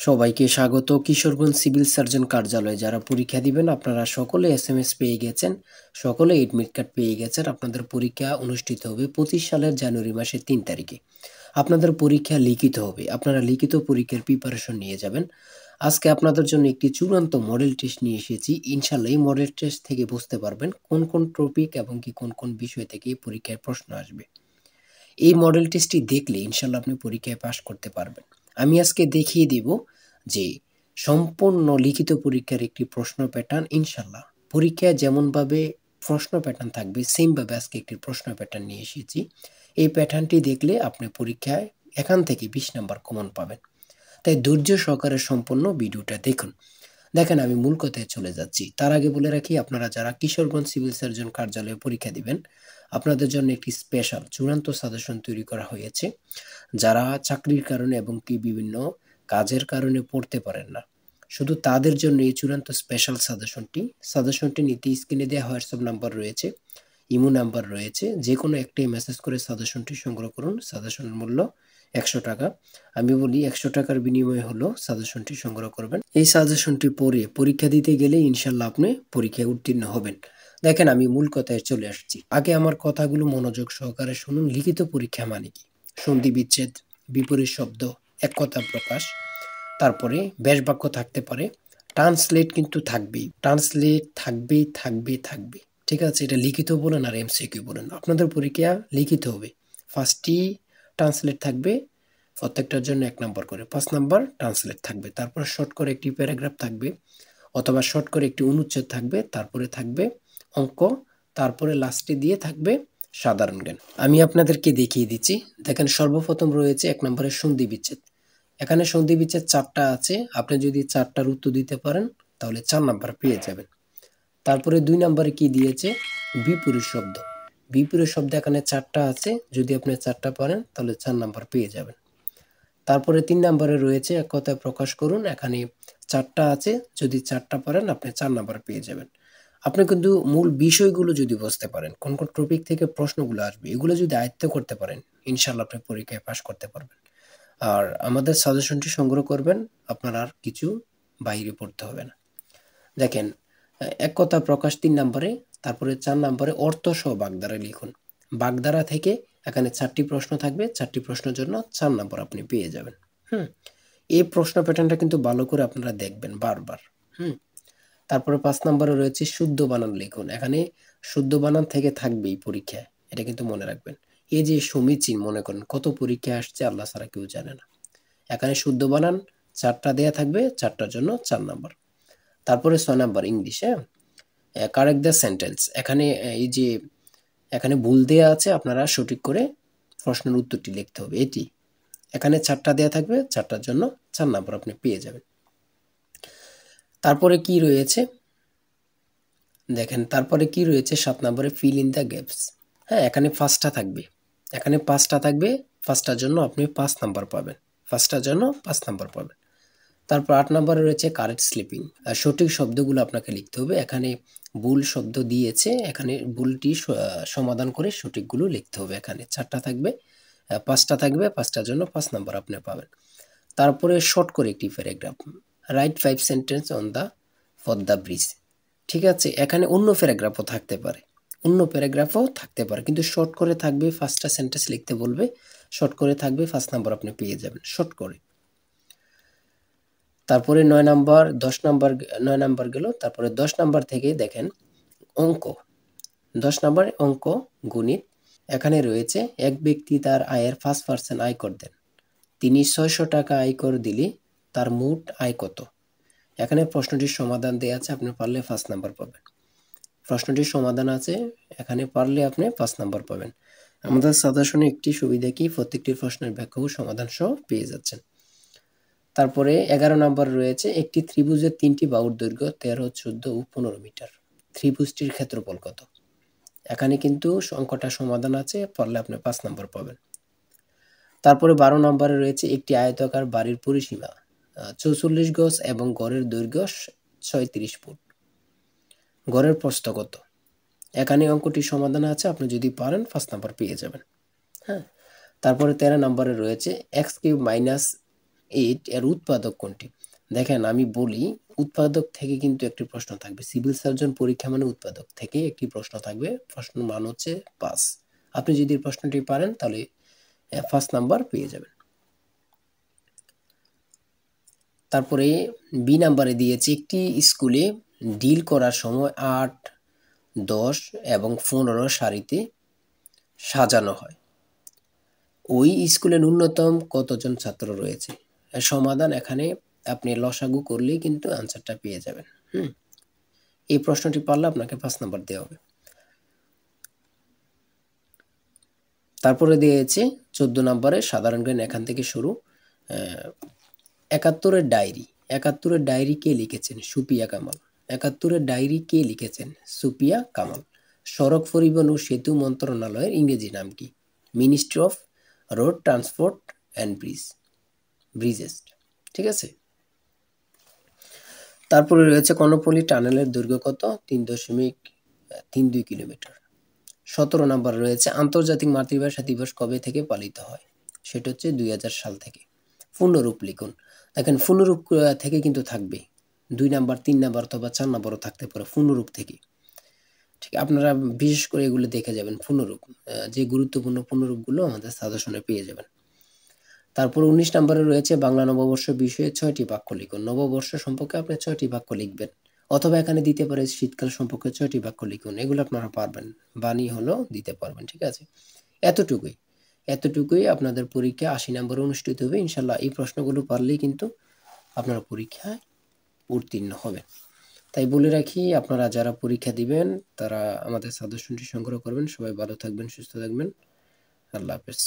সবাইকে স্বাগত Kishoreganj civil surgeon কার্যালয়ে। যারা পরীক্ষা দিবেন আপনারা সকলে এসএমএস পেয়ে গেছেন, সকলে এডমিট কার্ড পেয়ে গেছেন। আপনাদের পরীক্ষা অনুষ্ঠিত হবে 25 সালের জানুয়ারি মাসের 3 তারিখে। আপনাদের পরীক্ষা লিখিত হবে, আপনারা লিখিত পরীক্ষার প্রিপারেশন নিয়ে যাবেন। আজকে আপনাদের জন্য একটি চূড়ান্ত মডেল টেস্ট নিয়ে এসেছি। ইনশাল্লাহ এই মডেল টেস্ট থেকে বুঝতে পারবেন কোন কোন টপিক এবং কি কোন কোন বিষয় থেকে এই পরীক্ষায় প্রশ্ন আসবে। এই মডেল টেস্টটি দেখলে ইনশাল্লাহ আপনি পরীক্ষায় পাশ করতে পারবেন। আমি আজকে দেখিয়ে দিব যে সম্পূর্ণ লিখিত পরীক্ষার একটি প্রশ্ন প্যাটার্ন। ইনশাল্লাহ পরীক্ষায় যেমনভাবে প্রশ্ন প্যাটার্ন থাকবে সেমভাবে আজকে একটি প্রশ্ন প্যাটার্ন নিয়ে এসেছি। এই প্যাটার্নটি দেখলে আপনি পরীক্ষায় এখান থেকে 20 নাম্বার কমন পাবেন। তাই ধৈর্য সহকারে সম্পূর্ণ ভিডিওটা দেখুন। দেখেন, আমি মূল কথায় চলে যাচ্ছি। তার আগে বলে রাখি, আপনারা যারা কিশোরগঞ্জ সিভিল সার্জন কার্যালয়ে পরীক্ষা দিবেন আপনাদের জন্য একটি স্পেশাল চূড়ান্ত সাজেশন তৈরি করা হয়েছে। যারা চাকরির কারণে এবং কি বিভিন্ন কাজের কারণে পড়তে পারেন না, শুধু তাদের জন্য এই চূড়ান্ত স্পেশাল সাজেশনটি নিতে স্ক্রিনে দেওয়া হোয়াটসঅ্যাপ নাম্বার রয়েছে, ইমো নাম্বার রয়েছে। যে কোনো একটাই মেসেজ করে সাজেশনটি সংগ্রহ করুন। সাজেশনের মূল্য 100 টাকা। আমি বলি 100 টাকার বিনিময়ে হলো সাজেশনটি সংগ্রহ করবেন। এই সাজেশনটি পড়ে পরীক্ষা দিতে গেলে ইনশাল্লাহ আপনি পরীক্ষায় উত্তীর্ণ হবেন। দেখেন, আমি মূল কথায় চলে আসছি। আগে আমার কথাগুলো মনোযোগ সহকারে শুনুন। লিখিত পরীক্ষা মানে কি? সন্ধি বিচ্ছেদ, বিপরীত শব্দ, এক কথা প্রকাশ, তারপরে ব্যাস বাক্য থাকতে পারে, ট্রান্সলেট কিন্তু থাকবেই, ট্রান্সলেট থাকবেই থাকবে থাকবে। ঠিক আছে, এটা লিখিত বলেন আর এমসিকিউ বলেন, আপনাদের পরীক্ষা লিখিত হবে। ফার্স্টই ট্রান্সলেট থাকবে, প্রত্যেকটার জন্য 1 নাম্বার করে, 5 নাম্বার ট্রান্সলেট থাকবে। তারপর শর্ট করে একটি প্যারাগ্রাফ থাকবে অথবা শর্ট করে একটি অনুচ্ছেদ থাকবে, তারপরে থাকবে অঙ্ক, তারপরে লাস্টে দিয়ে থাকবে সাধারণ জ্ঞান। আমি আপনাদেরকে দেখিয়ে দিচ্ছি। দেখেন, সর্বপ্রথম রয়েছে 1 নম্বরের সন্ধি বিচ্ছেদ। এখানে সন্ধি বিচ্ছেদ 4টা আছে। আপনি যদি 4টার উত্তর দিতে পারেন তাহলে 4 নাম্বার পেয়ে যাবেন। তারপরে 2 নম্বরে কি দিয়েছে? বিপরীত শব্দ। বিপরীত শব্দ এখানে 4টা আছে। যদি আপনি 4টা পারেন তাহলে 4 নাম্বার পেয়ে যাবেন। তারপরে 3 নম্বরে রয়েছে এক কথায় প্রকাশ করুন। এখানে 4টা আছে। যদি 4টা পারেন আপনি 4 নাম্বার পেয়ে যাবেন। আপনি কিন্তু মূল বিষয়গুলো যদি বুঝতে পারেন, কোন কোন টপিক থেকে প্রশ্নগুলো আসবে, এগুলো যদি আয়ত্ত করতে পারেন ইনশাল্লাহ আপনি পরীক্ষায় পাশ করতে পারবেন। আর আমাদের সাজেশনটি সংগ্রহ করবেন, আপনার আর কিছু বাইরে পড়তে হবে না। দেখেন, এক কথা প্রকাশ 3 নম্বরে, তারপরে 4 নম্বরে অর্থ সহ বাগধারা লিখুন। বাগধারা থেকে এখানে 4টি প্রশ্ন থাকবে, 4টি প্রশ্নের জন্য 4 নম্বর আপনি পেয়ে যাবেন। এই প্রশ্ন প্যাটার্নটা কিন্তু ভালো করে আপনারা দেখবেন বারবার। তারপরে 5 নম্বরে রয়েছে শুদ্ধ বানান লিখুন। এখানে শুদ্ধ বানান থেকে থাকবেই পরীক্ষায়, এটা কিন্তু মনে রাখবেন। এই যে সমীচীন, মনে করেন কত পরীক্ষা আসছে আল্লাহ ছাড়া কেউ জানে না। এখানে শুদ্ধ বানান 4টা দেয়া থাকবে, 4টার জন্য 4 নাম্বার। তারপরে 6 number English, correct the sentence. এখানে এই যে এখানে ভুল দেয়া আছে, আপনারা সঠিক করে প্রশ্নের উত্তরটি লিখতে হবে। এটি এখানে 4টা দেয়া থাকবে, 4টার জন্য 4 নাম্বার আপনি পেয়ে যাবেন। তারপরে কি রয়েছে দেখেন, তারপরে কি রয়েছে 7 নম্বরে ফিল ইন দ্য গ্যাপস। এখানে 5টা থাকবে, এখানে 5টা থাকবে, 5টার জন্য আপনি 5 নাম্বার পাবেন, 5টার জন্য 5 নাম্বার পাবেন। তারপর 8 নম্বরে রয়েছে কারেক্ট স্লিপিং। সঠিক শব্দগুলো আপনাকে লিখতে হবে। এখানে ভুল শব্দ দিয়েছে, এখানে ভুলটি সমাধান করে সঠিকগুলো লিখতে হবে। এখানে 4টা থাকবে, 5টা থাকবে, 5টার জন্য 5 নাম্বার আপনি পাবেন। তারপরে শর্ট করে একটি paragraph, right 5 sentence on the for the bridge. ঠিক আছে, এখানে অন্য প্যারাগ্রাফও থাকতে পারে, কিন্তু শর্ট করে থাকবে। 5টা সেন্টেন্স লিখতে বলবে, শর্ট করে থাকবে, 5 নাম্বার আপনি পেয়ে যাবেন শর্ট করে। তারপরে 9 নাম্বার 10 নাম্বার 9 নাম্বার গেল। তারপরে 10 নাম্বার থেকে দেখেন অঙ্ক, 10 নাম্বারে অঙ্ক গণিত। এখানে রয়েছে এক ব্যক্তি তার আয়ের 5% আয়কর দেন, তিনি 600 টাকা আয়কর দিলে তার মোট আয় কত? এখানে প্রশ্নটির সমাধান দেওয়া আছে, আপনি পারলে 5 নাম্বার পাবেন। প্রশ্নটির সমাধান আছে, এখানে পারলে আপনি 5 নাম্বার পাবেন। আমাদের সাজেশনে একটি সুবিধা কি, প্রত্যেকটি প্রশ্নের ব্যাখ্যা ও সমাধান সহ পেয়ে যাচ্ছেন। তারপরে 11 নাম্বার রয়েছে একটি ত্রিভুজের 3টি বাহুর দৈর্ঘ্য 13, 14 ও 15 মিটার। ত্রিভুজটির ক্ষেত্রফল কত? এখানে কিন্তু অঙ্কটা সমাধান আছে, পারলে আপনি 5 নাম্বার পাবেন। তারপরে 12 নম্বরে রয়েছে একটি আয়তাকার বাড়ির পরিসীমা 44 গজ এবং গড়ের দৈর্ঘ্য 36 ফুট। গড়ের প্রস্থ কত? এখানে অঙ্কটি সমাধান আছে, আপনি যদি পারেন 5 নাম্বার পেয়ে যাবেন। তারপরে 13 নম্বরে রয়েছে x³ - 8 এর উৎপাদক কোনটি? দেখেন আমি বলি, উৎপাদক থেকে কিন্তু একটি প্রশ্ন থাকবে। সিভিল সার্জন পরীক্ষা মানে উৎপাদক থেকে একটি প্রশ্ন থাকবে। প্রশ্নের মান হচ্ছে 5। আপনি যদি এই প্রশ্নটি পারেন তাহলে ফার্স্ট নাম্বার পেয়ে যাবেন। তারপরে বি নাম্বারে দিয়েছে একটি স্কুলে ডিল করার সময় 8, 10 এবং 15 সারিতে সাজানো হয়। ওই স্কুলে ন্যূনতম কতজন ছাত্র রয়েছে? এর সমাধান এখানে আপনি লসাগু করলেই কিন্তু আনসারটা পেয়ে যাবেন। এই প্রশ্নটি পারলে আপনাকে 5 নাম্বার দেওয়া হবে। তারপরে দিয়েছে 14 নম্বরে সাধারণ জ্ঞান, এখান থেকে শুরু। 71 ডায়েরি। 71 ডায়েরি কে লিখেছেন? সুপিয়া কামাল। 71 ডায়েরি কে লিখেছেন? সুপিয়া কামাল। সড়ক পরিবহন ও সেতু মন্ত্রণালয়ের ইংরেজি নাম কি? Ministry of road transport and Bridges. ঠিক আছে। তারপরে রয়েছে কর্ণফুলী টানেলের দৈর্ঘ্য কত? 3.32 কিলোমিটার। 17 নাম্বার রয়েছে আন্তর্জাতিক মাতৃভাষা দিবস কবে থেকে পালিত হয়? সেটা হচ্ছে 2000 সাল থেকে। পূর্ণরূপ লিখুন। দেখেন পূর্ণরূপ থেকে কিন্তু থাকবে 2 নাম্বার, 3 নাম্বার অথবা 4 নাম্বারও থাকতে পারে পূর্ণরূপ থেকে। ঠিক, আপনারা বিশেষ করে এগুলো দেখে যাবেন পূর্ণরূপ। যে গুরুত্বপূর্ণ পূর্ণরূপগুলো আমাদের সাজেশনে পেয়ে যাবেন। তারপর 19 নম্বরে রয়েছে বাংলা নববর্ষ বিষয়ে 6টি বাক্য লিখুন। নববর্ষ সম্পর্কে আপনি 6টি বাক্য লিখবেন, অথবা এখানে দিতে পারে শীতকাল সম্পর্কে 6টি বাক্য লিখুন। এগুলো আপনারা পারবেন, বাণী হলো দিতে পারবেন। ঠিক আছে, এতটুকুই এতটুকুই আপনাদের পরীক্ষা 80 নম্বরে অনুষ্ঠিত হবে ইনশাল্লাহ। এই প্রশ্নগুলো পারলেই কিন্তু আপনারা পরীক্ষায় উত্তীর্ণ হবেন। তাই বলে রাখি, আপনারা যারা পরীক্ষা দিবেন তারা আমাদের সাজেশনটি সংগ্রহ করবেন। সবাই ভালো থাকবেন, সুস্থ থাকবেন। আল্লাহ হাফেজ।